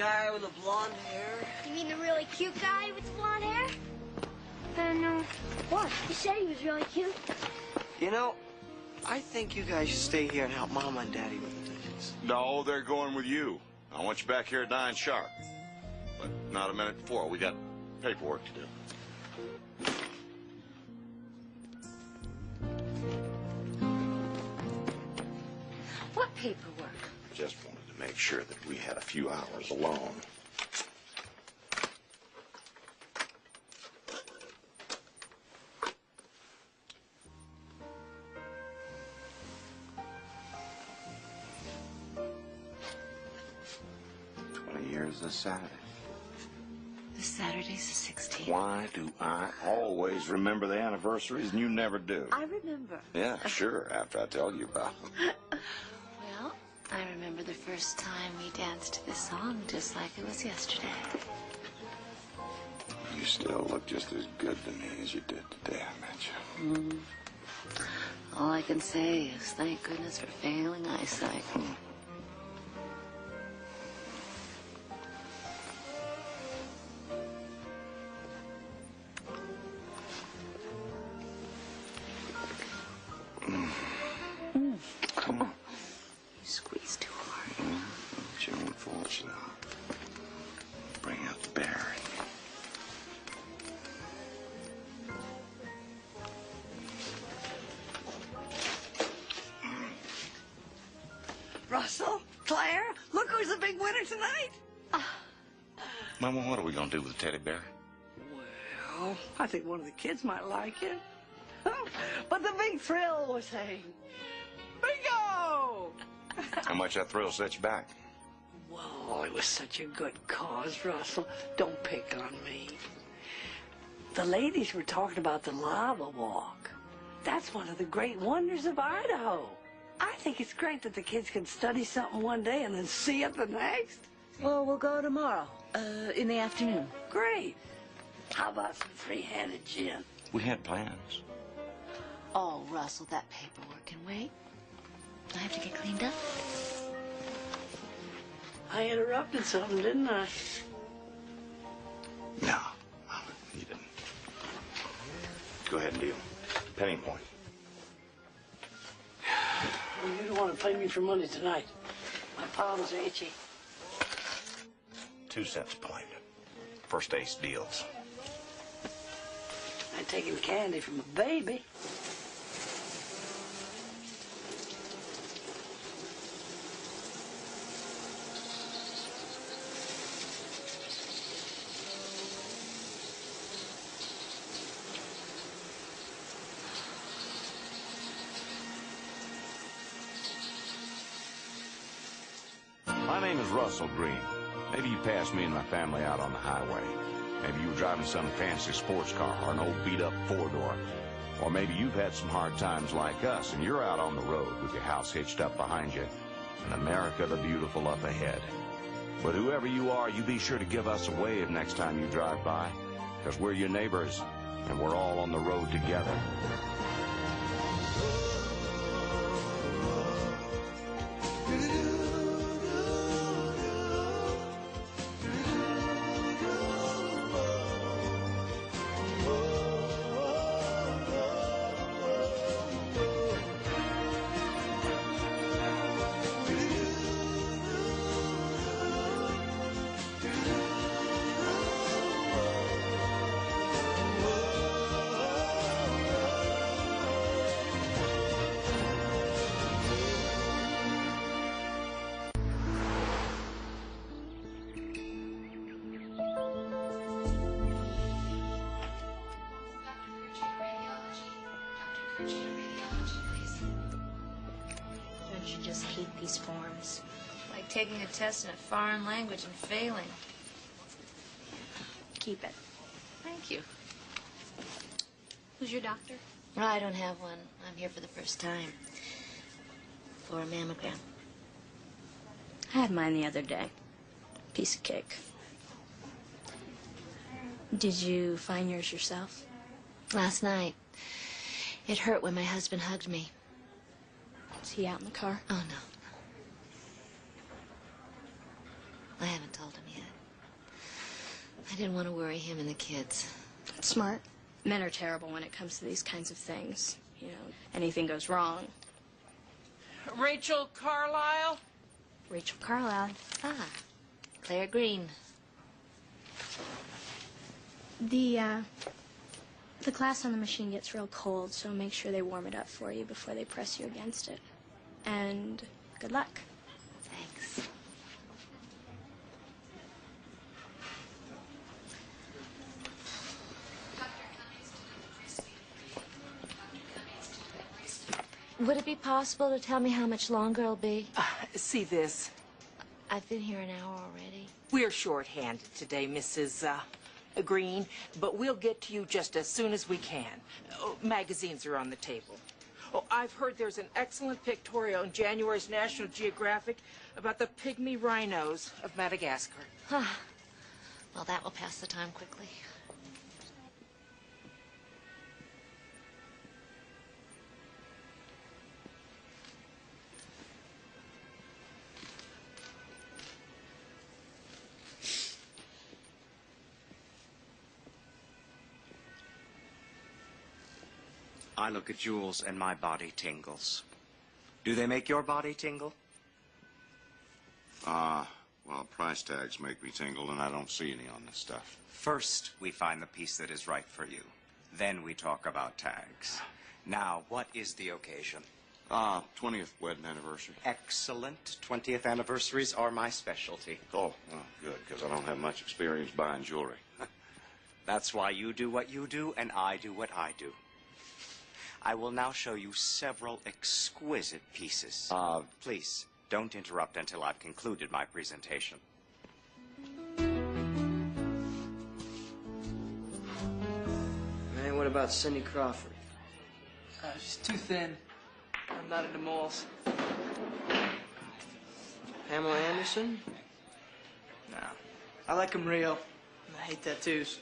guy with the blonde hair? You mean the really cute guy with the blonde hair? No. What? You said he was really cute. You know, I think you guys should stay here and help Mama and Daddy with the dishes. No, they're going with you. I want you back here at 9 sharp. But not a minute before. We got paperwork to do. What paperwork? Just wanted to make sure that we had a few hours alone. This Saturday. This Saturday's the 16th. Why do I always remember the anniversaries and you never do? I remember. Yeah, sure, after I tell you about it. Well, I remember the first time we danced to this song just like it was yesterday. You still look just as good to me as you did today I met you. All I can say is thank goodness for failing eyesight. Come on. You squeeze too hard. It's your own fault, you know. Bring out the bear. Russell, Claire, look who's the big winner tonight. Mama, what are we going to do with the teddy bear? Well, I think one of the kids might like it. But the big thrill was saying, bingo! How much that thrill set you back? Well, it was such a good cause, Russell. Don't pick on me. The ladies were talking about the lava walk. That's one of the great wonders of Idaho. I think it's great that the kids can study something one day and then see it the next. Well, we'll go tomorrow, in the afternoon. Great. How about some three-handed gin? We had plans. Oh, Russell, that paperwork can wait. I have to get cleaned up. I interrupted something, didn't I? No, Mama, you didn't. Go ahead and deal. Penny point. Well, you don't want to play me for money tonight. My palms are itchy. 2 cents a point. First ace deals. I'm taking candy from a baby. My name is Russell Green. Maybe you passed me and my family out on the highway. Maybe you were driving some fancy sports car or an old beat-up four-door. Or maybe you've had some hard times like us and you're out on the road with your house hitched up behind you and America the Beautiful up ahead. But whoever you are, you be sure to give us a wave next time you drive by, because we're your neighbors and we're all on the road together. Don't you just hate these forms? Like taking a test in a foreign language and failing. Keep it. Thank you. Who's your doctor? No, I don't have one. I'm here for the first time. For a mammogram. I had mine the other day. Piece of cake. Did you find yours yourself? Last night. It hurt when my husband hugged me. Is he out in the car? Oh, I haven't told him yet. I didn't want to worry him and the kids. That's smart. Men are terrible when it comes to these kinds of things. You know, anything goes wrong. Rachel Carlisle? Rachel Carlisle. Ah, Claire Green. The glass on the machine gets real cold, so make sure they warm it up for you before they press you against it. And good luck. Thanks. Would it be possible to tell me how much longer it'll be? See this. I've been here an hour already. We're short-handed today, Mrs. Green, but we'll get to you just as soon as we can. Oh, magazines are on the table. Oh, I've heard there's an excellent pictorial in January's National Geographic about the pygmy rhinos of Madagascar. Well, that will pass the time quickly. I look at jewels and my body tingles. Do they make your body tingle? Well, price tags make me tingle, and I don't see any on this stuff. First, we find the piece that is right for you. Then we talk about tags. Now, what is the occasion? 20th wedding anniversary. Excellent. 20th anniversaries are my specialty. Oh, well, good, because I don't have much experience buying jewelry. That's why you do what you do, and I do what I do. I will now show you several exquisite pieces. Please, don't interrupt until I've concluded my presentation. Man, what about Cindy Crawford? She's too thin. I'm not into moles. Pamela Anderson? No. I like them real. I hate tattoos.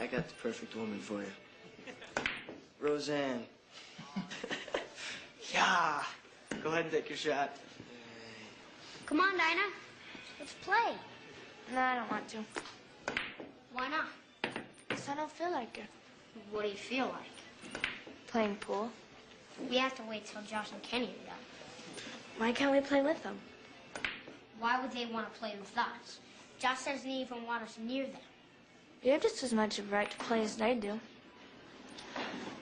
I got the perfect woman for you. Roseanne. Yeah. Go ahead and take your shot. Come on, Dinah. Let's play. No, I don't want to. Why not? Because I don't feel like it. What do you feel like? Playing pool. We have to wait till Josh and Kenny are done. Why can't we play with them? Why would they want to play with us? Josh doesn't even want us near them. You have just as much of a right to play as they do.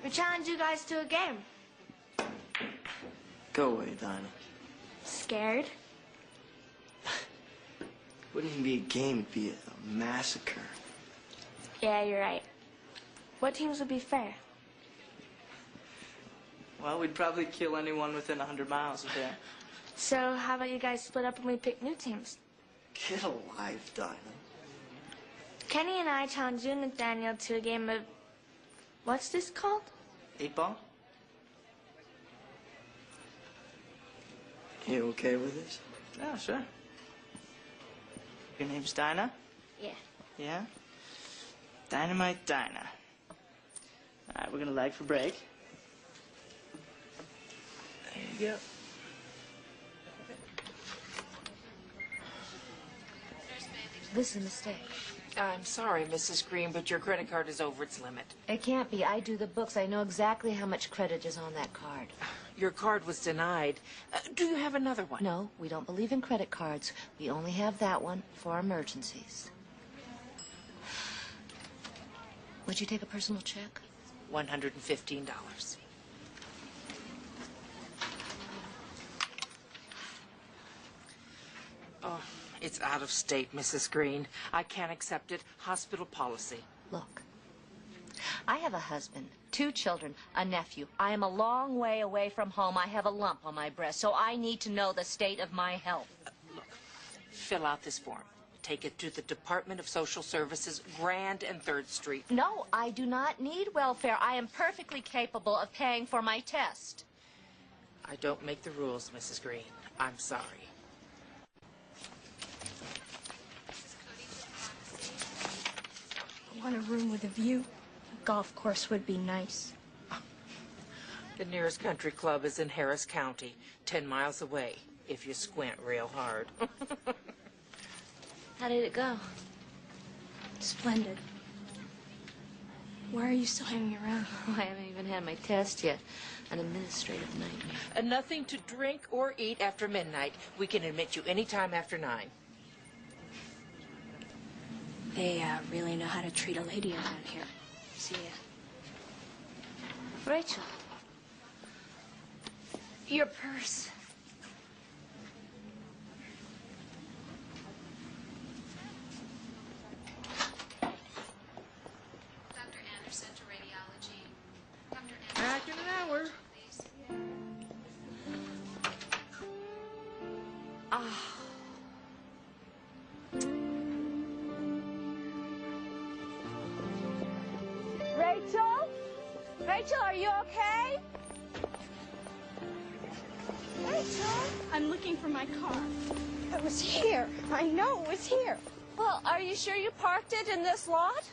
We challenge you guys to a game. Go away, Dinah. Scared? Wouldn't even be a game, it'd be a massacre. Yeah, you're right. What teams would be fair? Well, we'd probably kill anyone within 100 miles of there. So how about you guys split up and we pick new teams? Get alive, Dinah. Kenny and I challenge you and Nathaniel to a game of... What's this called? 8-ball? You okay with this? Yeah, sure. Your name's Dinah? Yeah. Yeah? Dynamite Dinah. All right, we're gonna lag for break. There you go. This is a mistake. I'm sorry, Mrs. Green, but your credit card is over its limit. It can't be. I do the books. I know exactly how much credit is on that card. Your card was denied. Do you have another one? No, we don't believe in credit cards. We only have that one for emergencies. Would you take a personal check? $115. Oh, it's out of state, Mrs. Green. I can't accept it. Hospital policy. Look, I have a husband, 2 children, a nephew. I am a long way away from home. I have a lump on my breast, so I need to know the state of my health. Look, fill out this form. Take it to the Department of Social Services, Grand and 3rd Street. No, I do not need welfare. I am perfectly capable of paying for my test. I don't make the rules, Mrs. Green. I'm sorry. I want a room with a view. A golf course would be nice. The nearest country club is in Harris County, 10 miles away, if you squint real hard. How did it go? Splendid. Why are you still hanging around? Oh, I haven't even had my test yet. An administrative nightmare. And nothing to drink or eat after midnight. We can admit you any time after 9. They really know how to treat a lady around here. See ya. Rachel. Your purse. Dr. Anderson to radiology. Dr. Back in an hour. please. Rachel? Rachel, are you okay? Rachel? I'm looking for my car. It was here. I know it was here. Well, are you sure you parked it in this lot?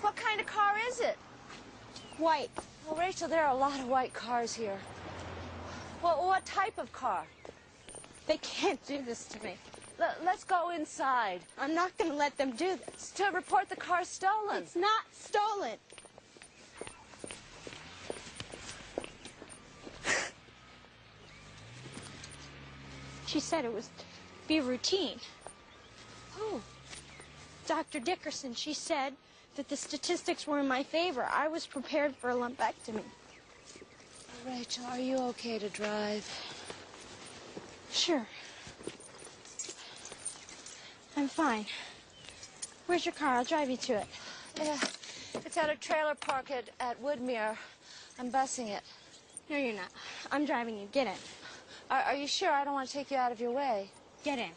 What kind of car is it? White. Well, Rachel, there are a lot of white cars here. Well, what type of car? They can't do this to me. Let's go inside I'm not going to let them do this. to report the car stolen. It's not stolen. She said it was be routine. Who? Dr. Dickerson, she said that the statistics were in my favor. I was prepared for a lumpectomy. Rachel, are you okay to drive? Sure. I'm fine. Where's your car? I'll drive you to it. Yeah, it's at a trailer park at Woodmere. I'm busing it. No, you're not. I'm driving you. Get in. Are you sure? I don't want to take you out of your way. Get in.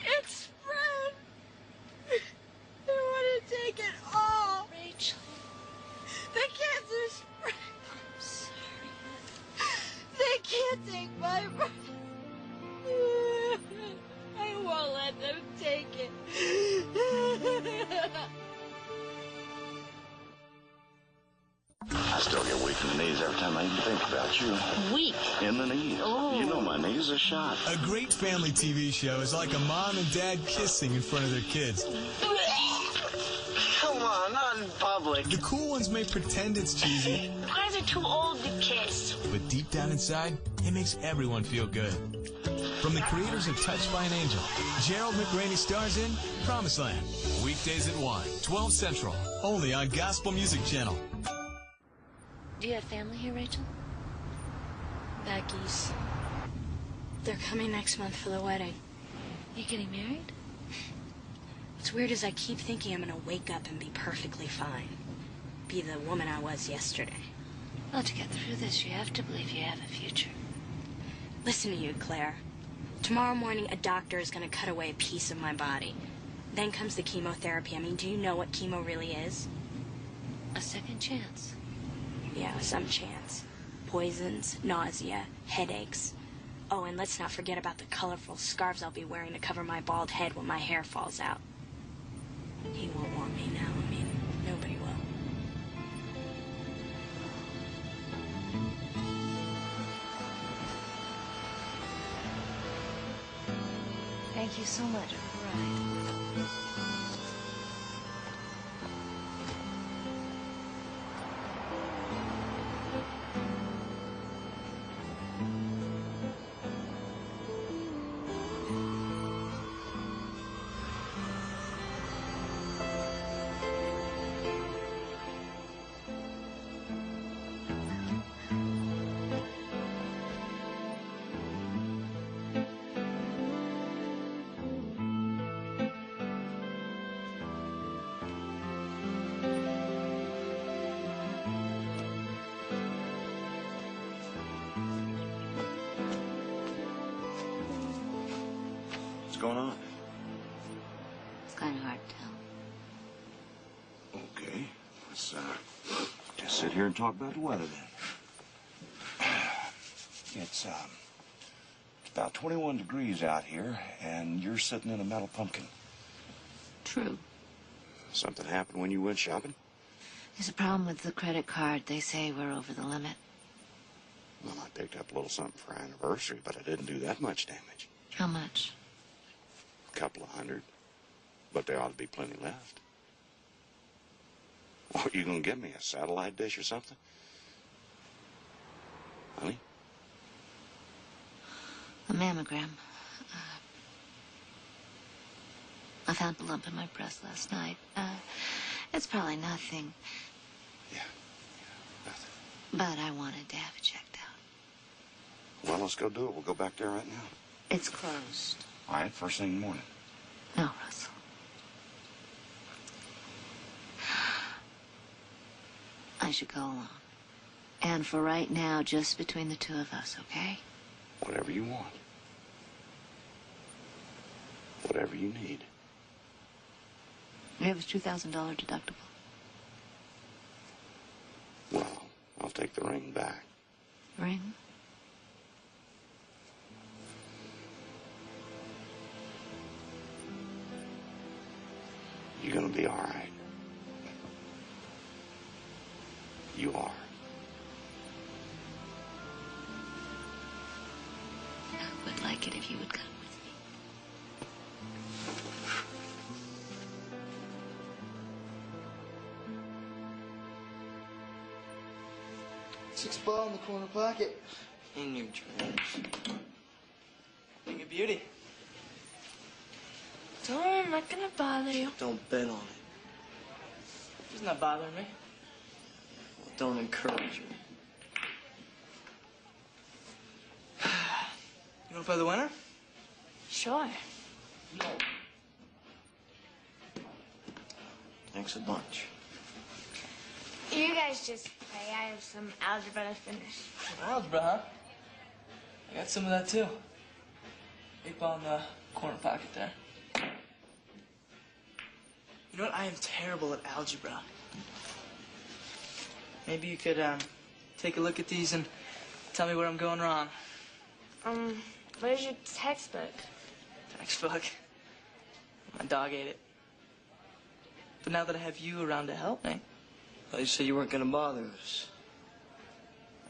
It's spread. They want to take it all. Rachel, The cancer spread. I'm sorry. They can't take my breath. I won't let them take it. I still get weak in the knees every time I even think about you. Weak. In the knees. Oh. You know my knees are shot. A great family TV show is like a mom and dad kissing in front of their kids. Come on, not in public. The cool ones may pretend it's cheesy, You guys are too old to kiss. but deep down inside, it makes everyone feel good. From the creators of Touched by an Angel, Gerald McRaney stars in Promised Land. Weekdays at 1, 12 Central, only on Gospel Music Channel. Do you have family here, Rachel? Becky's. They're coming next month for the wedding. You getting married? What's weird is I keep thinking I'm gonna wake up and be perfectly fine. Be the woman I was yesterday. Well, to get through this, you have to believe you have a future. Listen to you, Claire. Tomorrow morning, a doctor is gonna cut away a piece of my body. Then comes the chemotherapy. I mean, do you know what chemo really is? A second chance. Yeah, some chance. Poisons, nausea, headaches. Oh, and let's not forget about the colorful scarves I'll be wearing to cover my bald head when my hair falls out. He won't want me now. I mean, nobody will. Thank you so much for the ride. What's going on? It's kind of hard to tell. Okay, let's just sit here and talk about the weather then. It's about 21 degrees out here, and you're sitting in a metal pumpkin. True. Something happened when you went shopping? There's a problem with the credit card. They say we're over the limit. Well, I picked up a little something for our anniversary, but I didn't do that much damage. How much? A couple of hundred. But there ought to be plenty left. What, are you going to give me, a satellite dish or something? Honey? A mammogram. I found a lump in my breast last night. It's probably nothing. Yeah, nothing. But I wanted to have it checked out. Well, let's go do it. We'll go back there right now. It's closed. All right, first thing in the morning. No, Russell. I should go alone. And for right now, just between the two of us, okay? Whatever you want. Whatever you need. You have a $2,000 deductible. Well, I'll take the ring back. Ring? You're gonna be all right. You are. I would like it if you would come with me. 6 ball in the corner pocket. In your trash. Being a beauty. Don't worry, I'm not gonna bother you. Don't bet on it. He's not bothering me. Well, don't encourage me. You wanna play the winner? Sure. No. Thanks a bunch. You guys just play. I have some algebra to finish. Algebra, huh? I got some of that too. 8 ball in the corner pocket there. You know what? I am terrible at algebra. Maybe you could take a look at these and tell me where I'm going wrong. Where's your textbook? Textbook. My dog ate it. But now that I have you around to help me. Well, you said you weren't gonna bother us.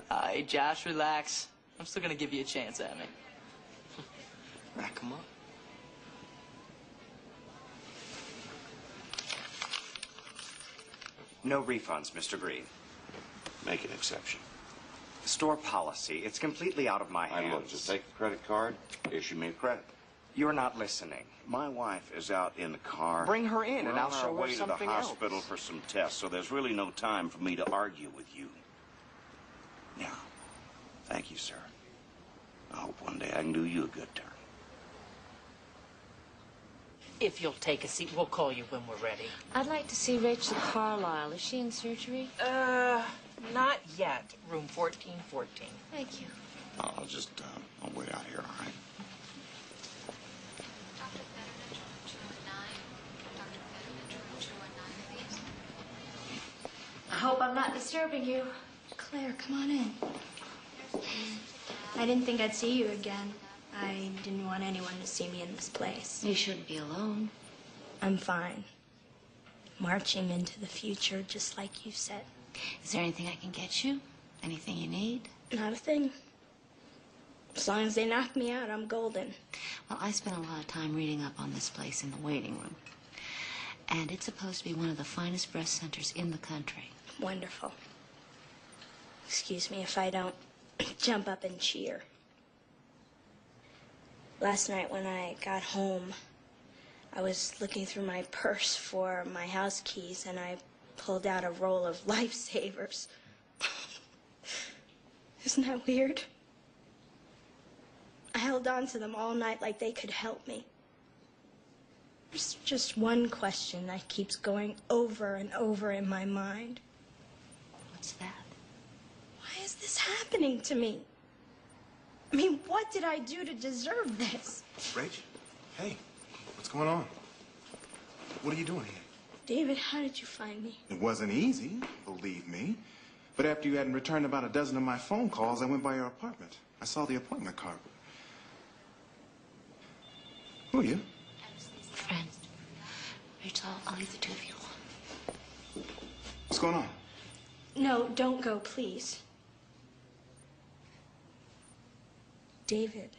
Hey, Josh, relax. I'm still gonna give you a chance at me. Rack 'em up. No refunds, Mr. Green. Make an exception. Store policy. It's completely out of my hands. Look, just take the credit card, issue me a credit. You're not listening. My wife is out in the car. Bring her in, We're and I'll on our show her way to the something hospital else. for some tests, so there's really no time for me to argue with you. Now, thank you, sir. I hope one day I can do you a good turn. If you'll take a seat, we'll call you when we're ready. I'd like to see Rachel Carlisle. Is she in surgery? Not yet. Room 1414. Thank you. I'll just, I'll wait out here, all right? I hope I'm not disturbing you. Claire, come on in. I didn't think I'd see you again. I didn't want anyone to see me in this place. You shouldn't be alone. I'm fine. Marching into the future, just like you said. Is there anything I can get you? Anything you need? Not a thing. As long as they knock me out, I'm golden. Well, I spent a lot of time reading up on this place in the waiting room. And it's supposed to be one of the finest breast centers in the country. Wonderful. Excuse me if I don't jump up and cheer. Last night when I got home, I was looking through my purse for my house keys, and I pulled out a roll of lifesavers. Isn't that weird? I held on to them all night like they could help me. There's just one question that keeps going over and over in my mind. What's that? Why is this happening to me? I mean, what did I do to deserve this? Rach, hey, what's going on? What are you doing here? David, how did you find me? It wasn't easy, believe me. But after you hadn't returned about a dozen of my phone calls, I went by your apartment. I saw the appointment card. Who are you? Friend. Rachel, I'll leave the two of you alone. What's going on? No, don't go, please. David,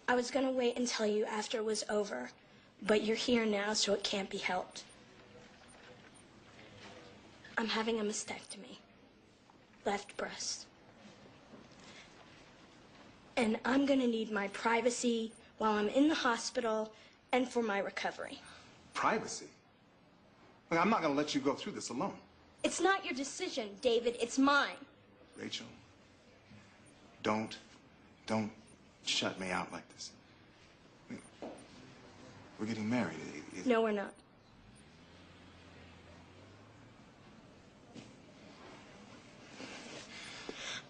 I was gonna wait and tell you after it was over, but you're here now, so it can't be helped. I'm having a mastectomy. Left breast. And I'm gonna need my privacy while I'm in the hospital and for my recovery. Privacy? Look, I'm not gonna let you go through this alone. It's not your decision, David. It's mine. Rachel, don't shut me out like this. We're getting married. No, we're not.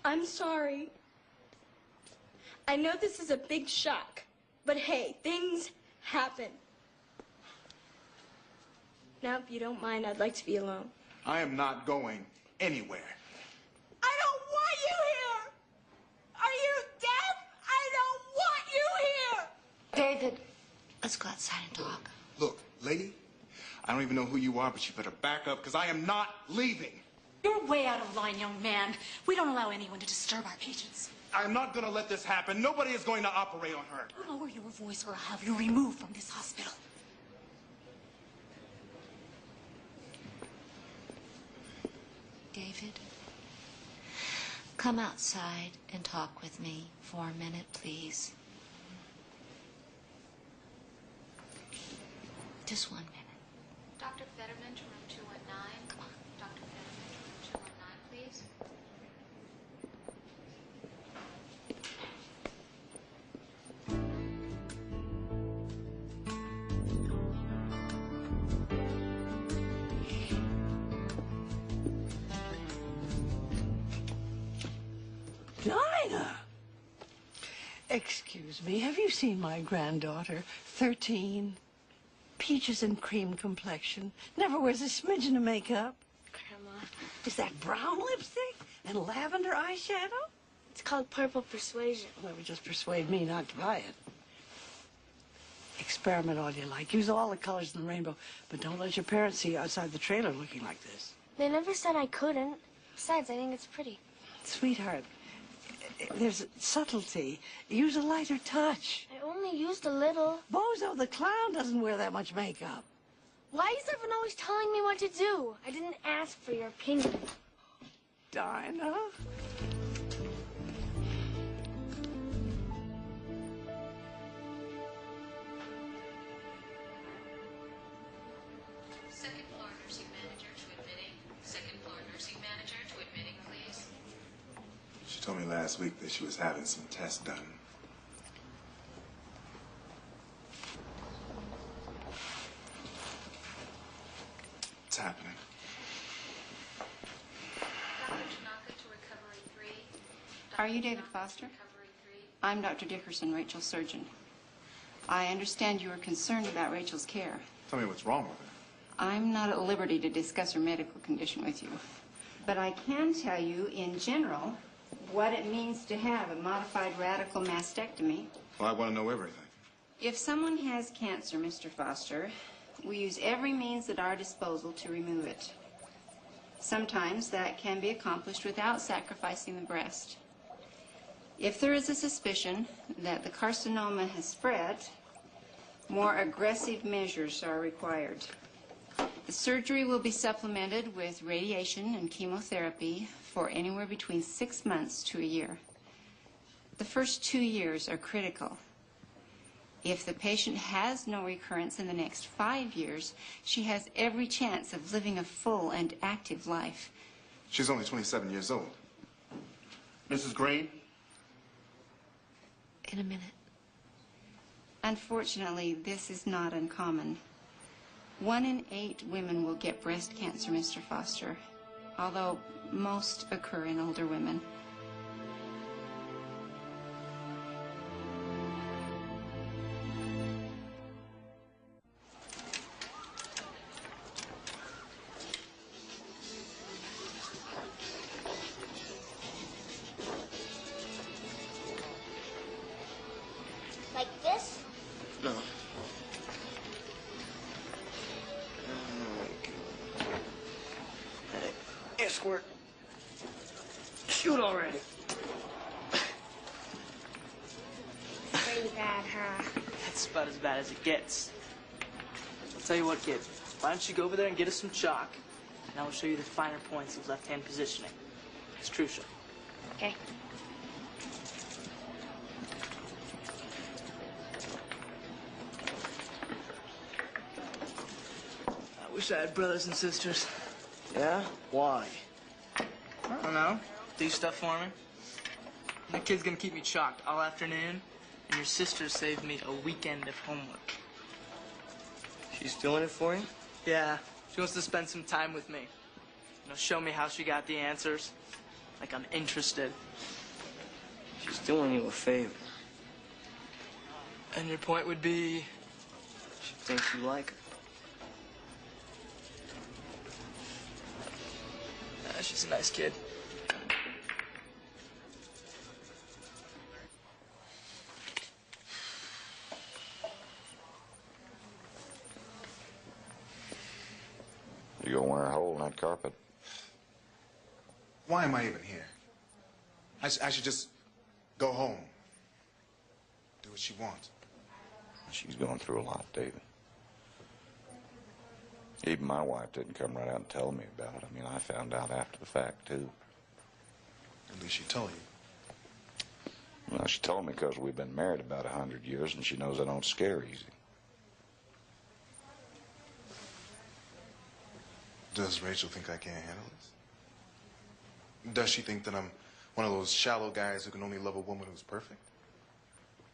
I'm sorry. I know this is a big shock, but hey, things happen. Now, if you don't mind, I'd like to be alone. I am not going anywhere. I don't want you here! Are you deaf? I don't want you here! David, let's go outside and talk. Look, lady, I don't even know who you are, but you better back up, because I am not leaving. You're way out of line, young man. We don't allow anyone to disturb our patients. I'm not going to let this happen. Nobody is going to operate on her. You lower your voice or I'll have you removed from this hospital. David, come outside and talk with me for a minute, please. Just 1 minute. Dr. Fetterman to room 219. Come on. Dr. Fetterman to room 219, please. Dinah! Excuse me, have you seen my granddaughter? 13. Peaches and cream complexion. Never wears a smidgen of makeup. Grandma, Is that brown lipstick and lavender eyeshadow? it's called Purple Persuasion. Well, that would just persuade me not to buy it. Experiment all you like. Use all the colors in the rainbow, but don't let your parents see you outside the trailer looking like this. They never said I couldn't. Besides, I think it's pretty. Sweetheart, there's subtlety. Use a lighter touch. I only used a little. Bozo the clown doesn't wear that much makeup. Why is everyone always telling me what to do? I didn't ask for your opinion. Dinah? Second floor nursing manager to admitting. Second floor nursing manager to admitting, please. She told me last week that she was having some tests done. What's happening? Dr. Tanaka to recovery 3. Are you David Foster? I'm Dr. Dickerson, Rachel's surgeon. I understand you are concerned about Rachel's care. Tell me what's wrong with her. I'm not at liberty to discuss her medical condition with you. But I can tell you, in general, what it means to have a modified radical mastectomy. Well, I want to know everything. If someone has cancer, Mr. Foster, we use every means at our disposal to remove it. Sometimes that can be accomplished without sacrificing the breast. If there is a suspicion that the carcinoma has spread, more aggressive measures are required. The surgery will be supplemented with radiation and chemotherapy for anywhere between 6 months to a year. The first 2 years are critical. If the patient has no recurrence in the next 5 years, she has every chance of living a full and active life. She's only 27 years old. Mrs. Green? In a minute. Unfortunately, this is not uncommon. 1 in 8 women will get breast cancer, Mr. Foster, although most occur in older women. Like this? No. Hey, here, Squirt. Shoot already. Pretty bad, huh? That's about as bad as it gets. I'll tell you what, kid. Why don't you go over there and get us some chalk, and I will show you the finer points of left-hand positioning. It's crucial. Okay. I wish I had brothers and sisters. Yeah? Why? I don't know. Do stuff for me. My kid's gonna keep me chalked all afternoon, and your sister saved me a weekend of homework. She's doing it for you? Yeah, she wants to spend some time with me. You know, show me how she got the answers. Like I'm interested. She's doing you a favor. And your point would be? She thinks you like her. She's a nice kid. You gonna wear a hole in that carpet? Why am I even here? I should just go home. Do what she wants. She's going through a lot, David. Even my wife didn't come right out and tell me about it. I mean, I found out after the fact, too. At least she told you. Well, she told me because we've been married about 100 years, and she knows I don't scare easy. Does Rachel think I can't handle this? Does she think that I'm one of those shallow guys who can only love a woman who's perfect?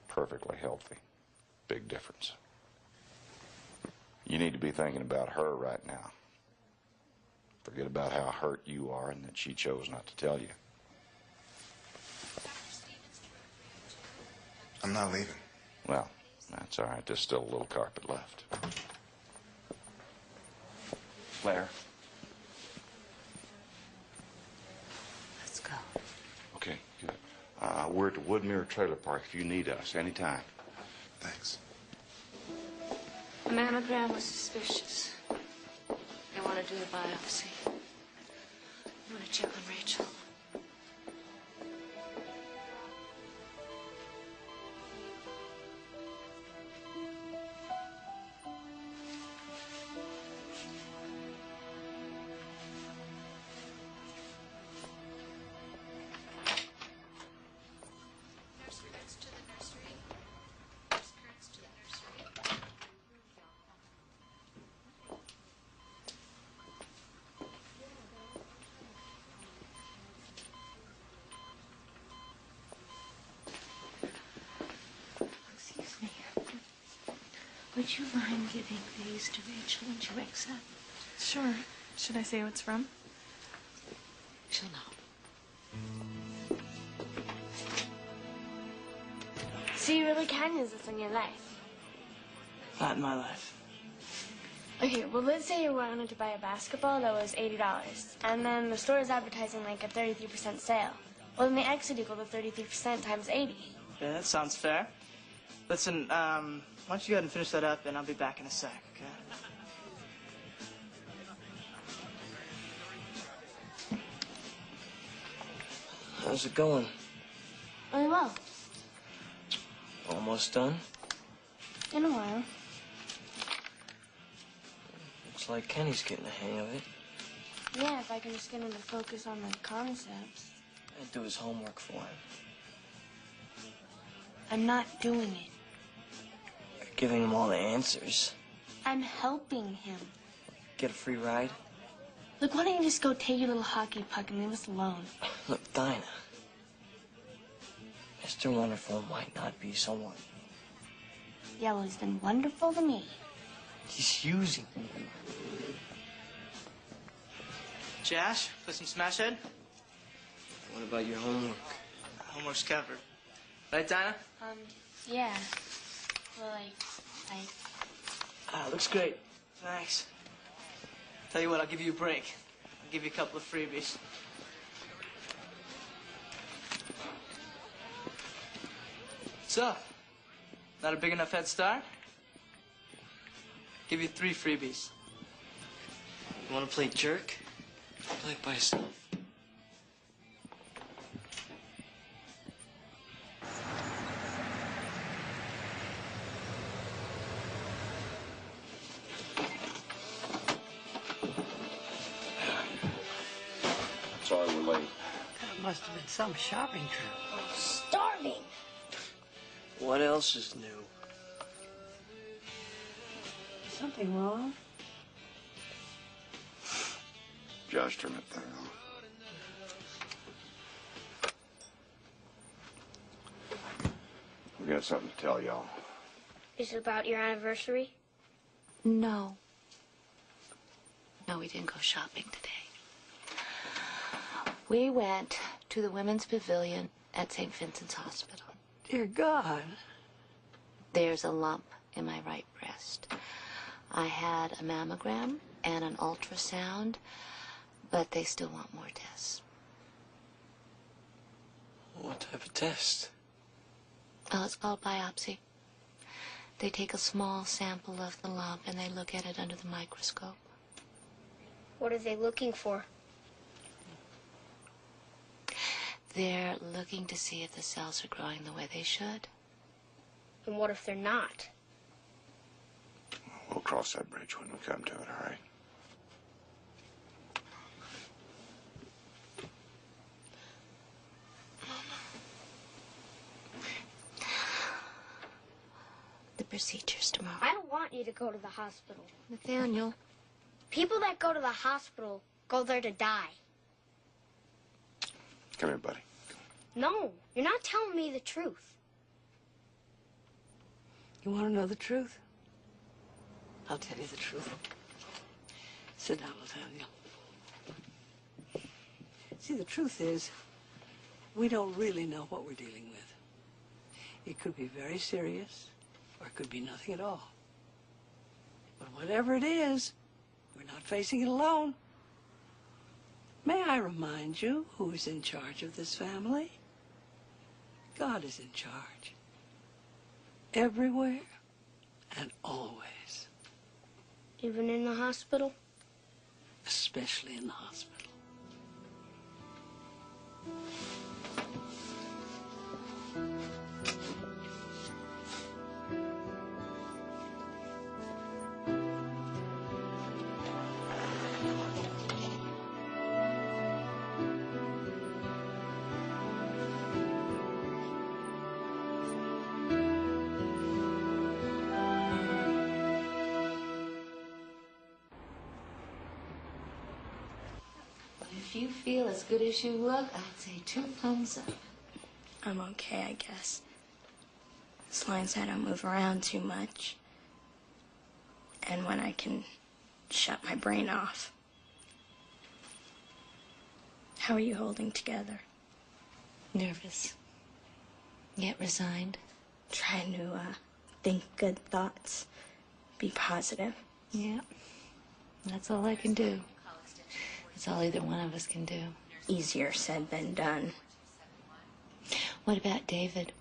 Perfectly healthy. Big difference. You need to be thinking about her right now. Forget about how hurt you are and that she chose not to tell you. I'm not leaving. Well, that's all right. There's still a little carpet left. Claire. Let's go. Okay, good. We're at the Woodmere Trailer Park if you need us anytime. Thanks. The mammogram was suspicious. They want to do the biopsy. I want to check on Rachel. Nursery, that's to the nursery. Nurse Kurtz to the nursery. Excuse me. Would you mind giving these to Rachel when she wakes up? Sure. Should I say what's from? She'll know. So you really can use this in your life? Not in my life. Okay, well, let's say you wanted to buy a basketball that was $80, and then the store is advertising like a 33% sale. Well, then the X would equal to 33% times 80. Yeah, that sounds fair. Listen, why don't you go ahead and finish that up, and I'll be back in a sec, okay? How's it going? Really well. Almost done? In a while. Looks like Kenny's getting the hang of it. Yeah, if I can just get him to focus on the concepts. I'd do his homework for him. I'm not doing it. You're giving him all the answers. I'm helping him. Get a free ride? Look, why don't you just go take your little hockey puck and leave us alone? Look, Dinah. Mr. Wonderful might not be someone. Yeah, well, he's been wonderful to me. He's using me. Josh, play some Smash Head? What about your homework? Homework's covered. Right, Dinah? Yeah. Well, Looks great. Thanks. Tell you what, I'll give you a break. I'll give you a couple of freebies. What's up? Not a big enough head start? Give you 3 freebies. You want to play jerk? Play it by yourself. Sorry we're late. That must have been some shopping trip. Starving. What else is new? Something wrong? Josh, turn that thing on. We got something to tell y'all. Is it about your anniversary? No. No, we didn't go shopping today. We went to the Women's Pavilion at St. Vincent's Hospital. Dear God. There's a lump in my right breast. I had a mammogram and an ultrasound, but they still want more tests. What type of test? Oh, it's called biopsy. They take a small sample of the lump and they look at it under the microscope. What are they looking for? They're looking to see if the cells are growing the way they should. And what if they're not? We'll cross that bridge when we come to it, all right? The procedure's tomorrow. I don't want you to go to the hospital. Nathaniel. People that go to the hospital go there to die. Come here, buddy. No, you're not telling me the truth. You want to know the truth? I'll tell you the truth. Sit down, Nathaniel. See, the truth is, we don't really know what we're dealing with. It could be very serious, or it could be nothing at all. But whatever it is, we're not facing it alone. May I remind you who is in charge of this family? God is in charge. Everywhere and always. Even in the hospital? Especially in the hospital. If you feel as good as you look, I'd say 2 thumbs up. I'm okay, I guess. As long as I don't move around too much. And when I can shut my brain off. How are you holding together? Nervous. Yet resigned. Trying to think good thoughts. Be positive. Yeah. That's all I can do. It's all either one of us can do. Easier said than done. What about David?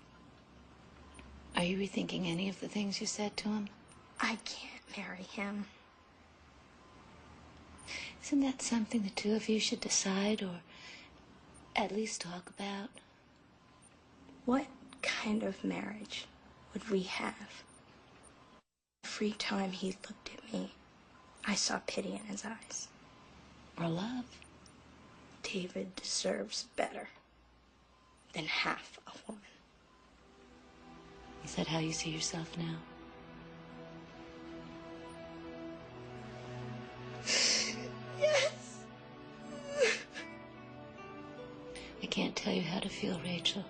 Are you rethinking any of the things you said to him? I can't marry him. Isn't that something the 2 of you should decide or at least talk about? What kind of marriage would we have? Every time he looked at me, I saw pity in his eyes. Or love. David deserves better than half a woman. Is that how you see yourself now? Yes. I can't tell you how to feel, Rachel.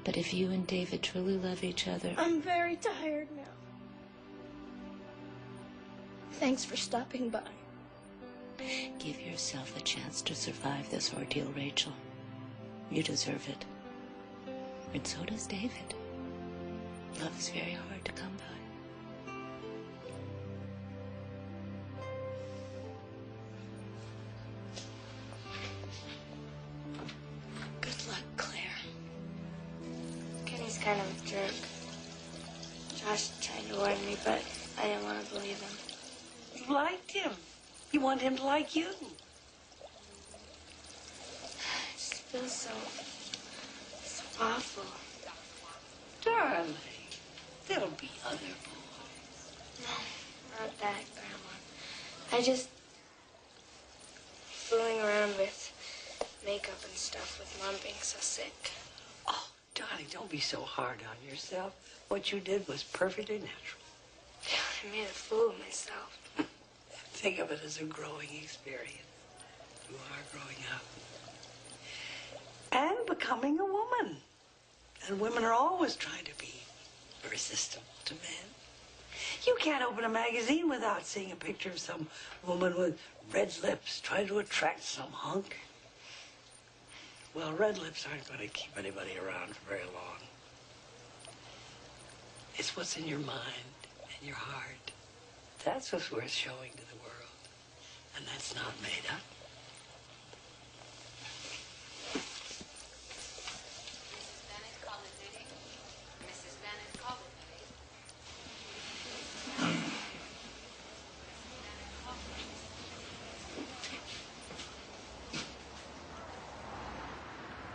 But if you and David truly love each other... I'm very tired now. Thanks for stopping by. Give yourself a chance to survive this ordeal, Rachel. You deserve it. And so does David. Love is very hard to come by. Good luck, Claire. Kenny's kind of a jerk. Foster tried to warn me, but I didn't want to believe him. You liked him. You want him to like you. It just feels so awful. Darling, there'll be other boys. No, not that, Grandma. I just fooling around with makeup and stuff with Mom being so sick. Oh, darling, don't be so hard on yourself. What you did was perfectly natural. I made a fool of myself. Think of it as a growing experience. You are growing up. And becoming a woman. And women are always trying to be irresistible to men. You can't open a magazine without seeing a picture of some woman with red lips trying to attract some hunk. Well, red lips aren't going to keep anybody around for very long. It's what's in your mind and your heart. That's what's worth showing to the world. And that's not made up.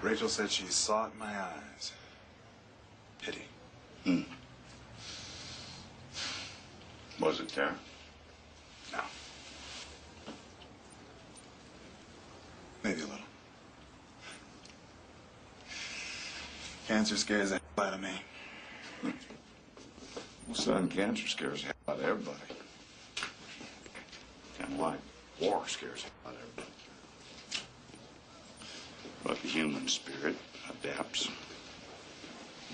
Rachel said she sought my eyes. Pity. Was it there? No. Maybe a little. Cancer scares the hell out of me. Well, son, cancer scares the hell out of everybody. And like war scares the hell out of everybody. But the human spirit adapts.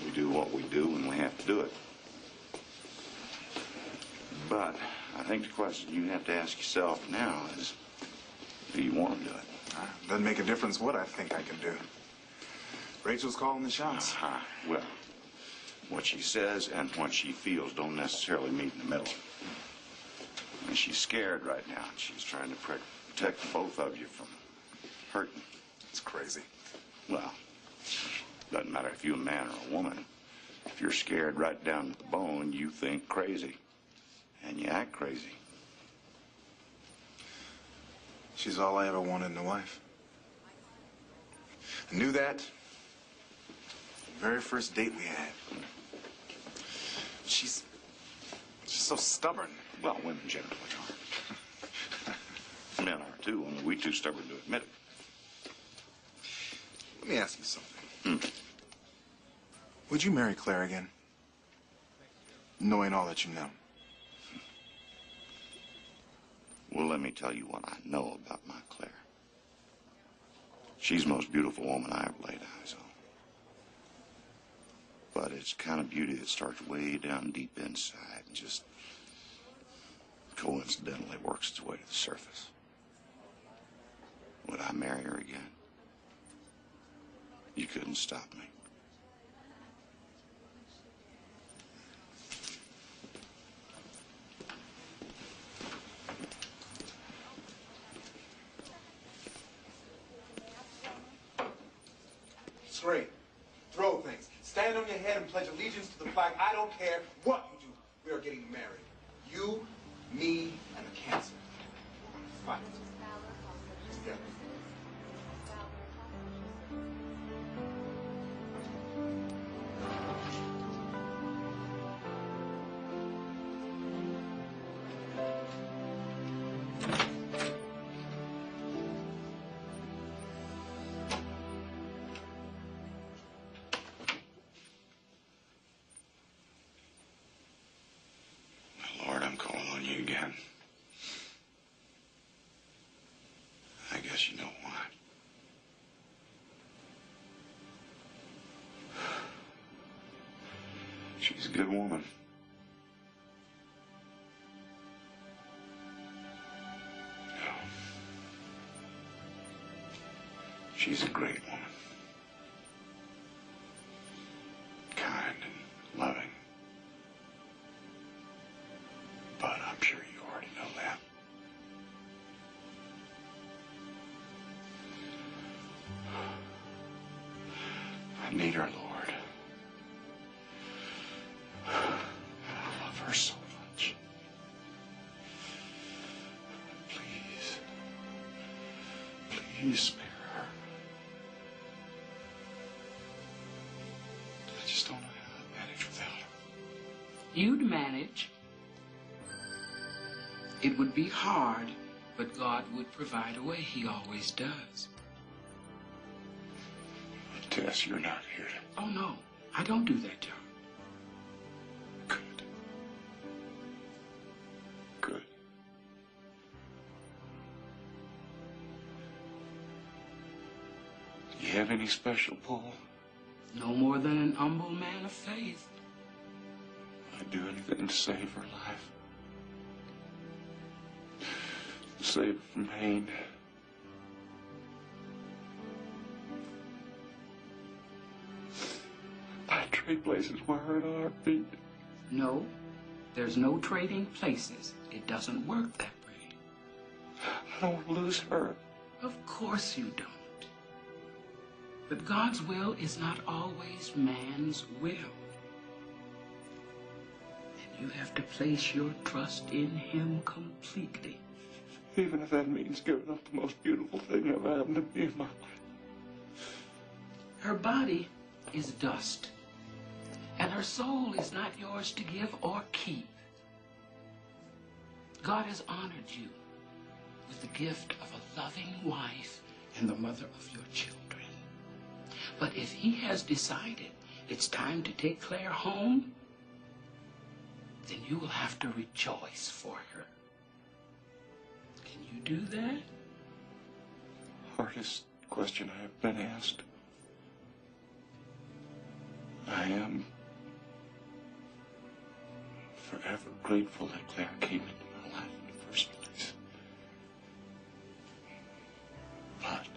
We do what we do when we have to do it. But I think the question you have to ask yourself now is, do you want to do it? Doesn't make a difference what I think I can do. Rachel's calling the shots. Well, what she says and what she feels don't necessarily meet in the middle. And she's scared right now. She's trying to protect both of you from hurting. It's crazy. Well, doesn't matter if you're a man or a woman. If you're scared right down to the bone, you think crazy. And you act crazy. She's all I ever wanted in a wife. I knew that the very first date we had. She's so stubborn. Well, women generally are. Men are too, only we too stubborn to admit it. Let me ask you something. Would you marry Claire again? Knowing all that you know. Well, let me tell you what I know about my Claire. She's the most beautiful woman I ever laid eyes on. But it's the kind of beauty that starts way down deep inside and just coincidentally works its way to the surface. Would I marry her again? You couldn't stop me. Three. Throw things. Stand on your head and pledge allegiance to the flag. I don't care what you do. We are getting married. You, me, and the cancer. We're gonna fight. Together. Lord, I'm calling on you again. I guess you know why. She's a good woman. No. She's a great woman. Kind and loving. But I'm sure you already know that. I need her, Lord. Please spare her. I just don't know how to manage without her. You'd manage. It would be hard, but God would provide a way. He always does. Tess, you're not here to... Oh, no. I don't do that, John. Good. Good. Do you have any special pull? No more than an humble man of faith. I'd do anything to save her life. To save her from pain. I'd trade places with her at a heartbeat. No, there's no trading places. It doesn't work that way. I don't want to lose her. Of course you don't. But God's will is not always man's will. And you have to place your trust in Him completely. Even if that means giving up the most beautiful thing ever happened to me in my life. Her body is dust, and her soul is not yours to give or keep. God has honored you with the gift of a loving wife and the mother of your children. But if He has decided it's time to take Claire home, then you will have to rejoice for her. Can you do that? Hardest question I have been asked. I am forever grateful that Claire came into my life in the first place. But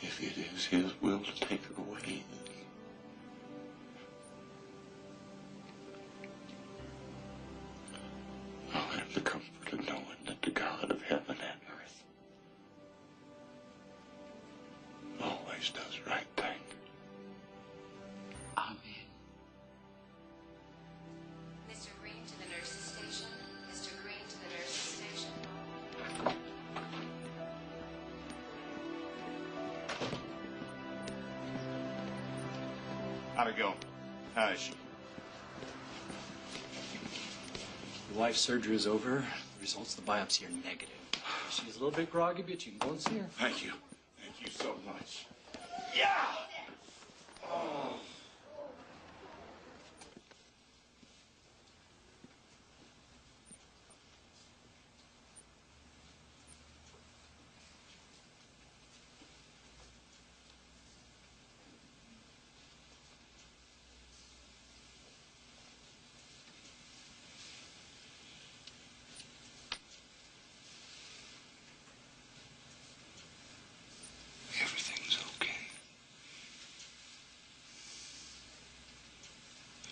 if it is His will to take her away, I'll have the comfort of knowing that the God of heaven and earth always does the right thing. Amen. Mr. Green to the nurse's station. Mr. Green to the nurse's station. How'd it go? How is she? Your wife's surgery is over. The results of the biopsy are negative. She's a little bit groggy, but you can go and see her. Thank you. Thank you so much. Yeah! Oh. Everything's okay.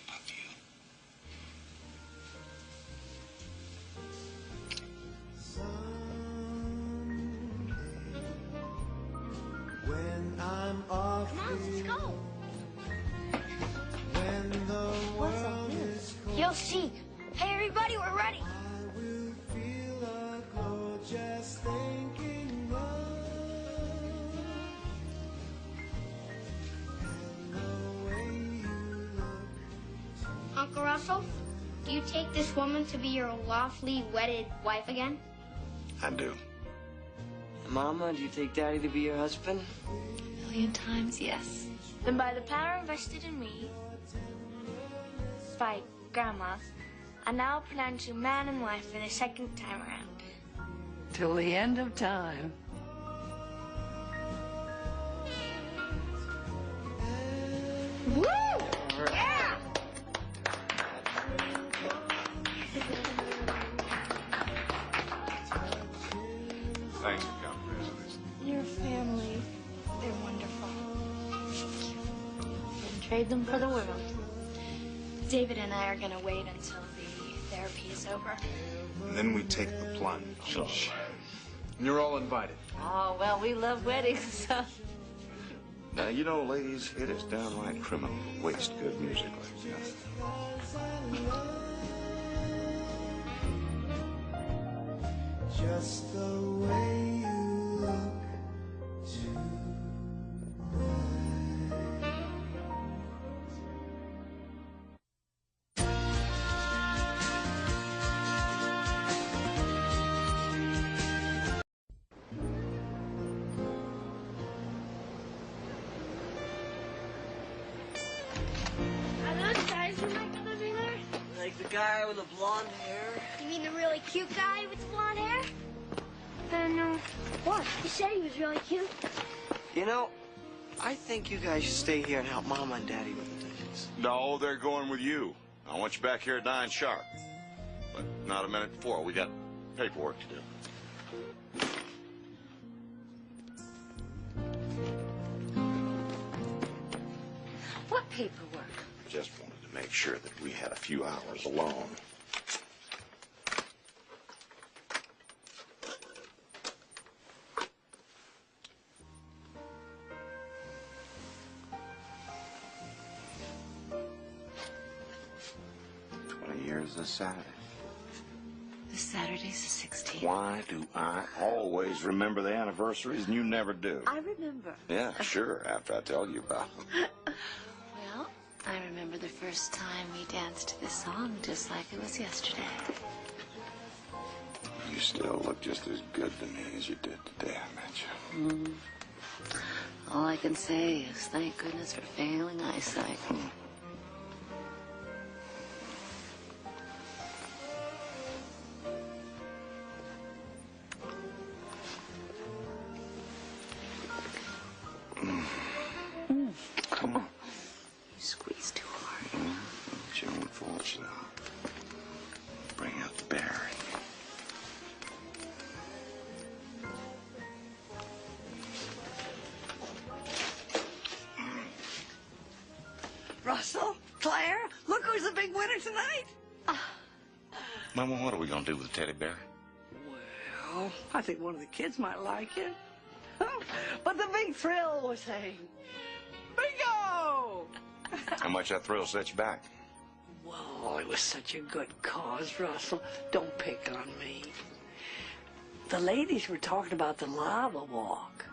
I love you. When I'm off. Come on, let's go. When the What's up there? You'll see. Hey, everybody, we're ready. I will feel a glow just thinking of the way you look. Uncle Russell, do you take this woman to be your lawfully wedded wife again? I do. Mama, do you take Daddy to be your husband? 1,000,000 times yes. Then by the power vested in me by Grandma, I now pronounce you man and wife for the second time around. Till the end of time. Woo! Yeah! Thanks for coming, President. Your family, they're wonderful. I'd trade them for the world. David and I are gonna wait until the therapy is over. And then we take the plunge. And you're all invited. Oh, well, we love weddings, so. Now, you know, ladies, it is downright criminal to waste good music like that. just the way you look Are those guys you like over there? Like the guy with the blonde hair? You mean the really cute guy with the blonde hair? Then, what? You said he was really cute. You know, I think you guys should stay here and help Mama and Daddy with the dishes. No, they're going with you. I want you back here at 9 sharp. But not a minute before. We got paperwork to do. What paperwork? Just wanted to make sure that we had a few hours alone. Years this Saturday. This Saturday's the 16th. Why do I always remember the anniversaries and you never do? I remember. Yeah, sure, after I tell you about them. Well, I remember the first time we danced to this song just like it was yesterday. You still look just as good to me as you did today I met you. All I can say is thank goodness for failing eyesight. Come on. You squeeze too hard. It's your own fault now. Bring out the bear. Russell, Claire, look who's the big winner tonight. Mama, what are we going to do with the teddy bear? Well, I think one of the kids might like it. But the big thrill was saying, bingo! How much that thrill set you back? Well, it was such a good cause, Russell. Don't pick on me. The ladies were talking about the lava walk.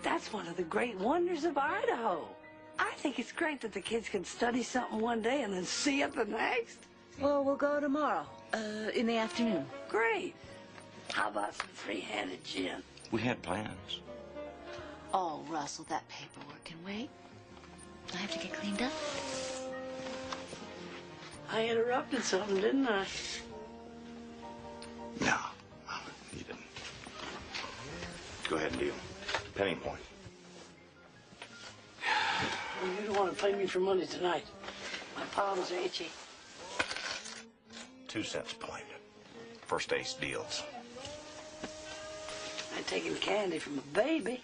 That's one of the great wonders of Idaho. I think it's great that the kids can study something one day and then see it the next. Well, we'll go tomorrow, in the afternoon. Great. How about some three-handed gin? We had plans. Oh, Russell, that paperwork can wait. I have to get cleaned up. I interrupted something, didn't I? No, Mama, you didn't. Go ahead and deal. Penny point. Well, you don't want to play me for money tonight. My palms are itchy. 2 cents a point. First ace deals. I'm taking candy from a baby.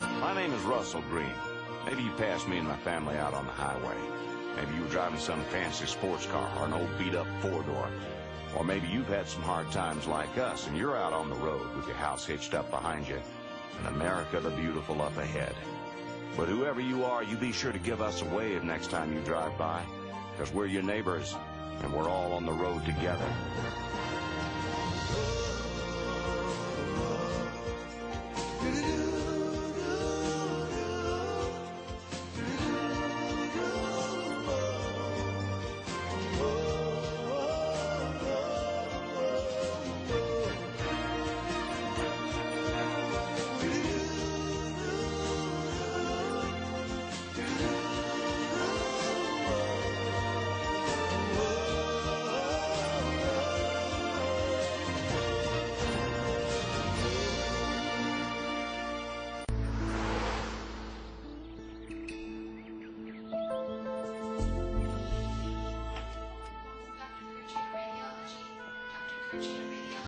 My name is Russell Green. Maybe you passed me and my family out on the highway. Maybe you were driving some fancy sports car or an old beat-up four-door. Or maybe you've had some hard times like us and you're out on the road with your house hitched up behind you and America the Beautiful up ahead. But whoever you are, you be sure to give us a wave next time you drive by, because we're your neighbors and we're all on the road together. Dr. Kurchin, radiology. Dr. Kurchin,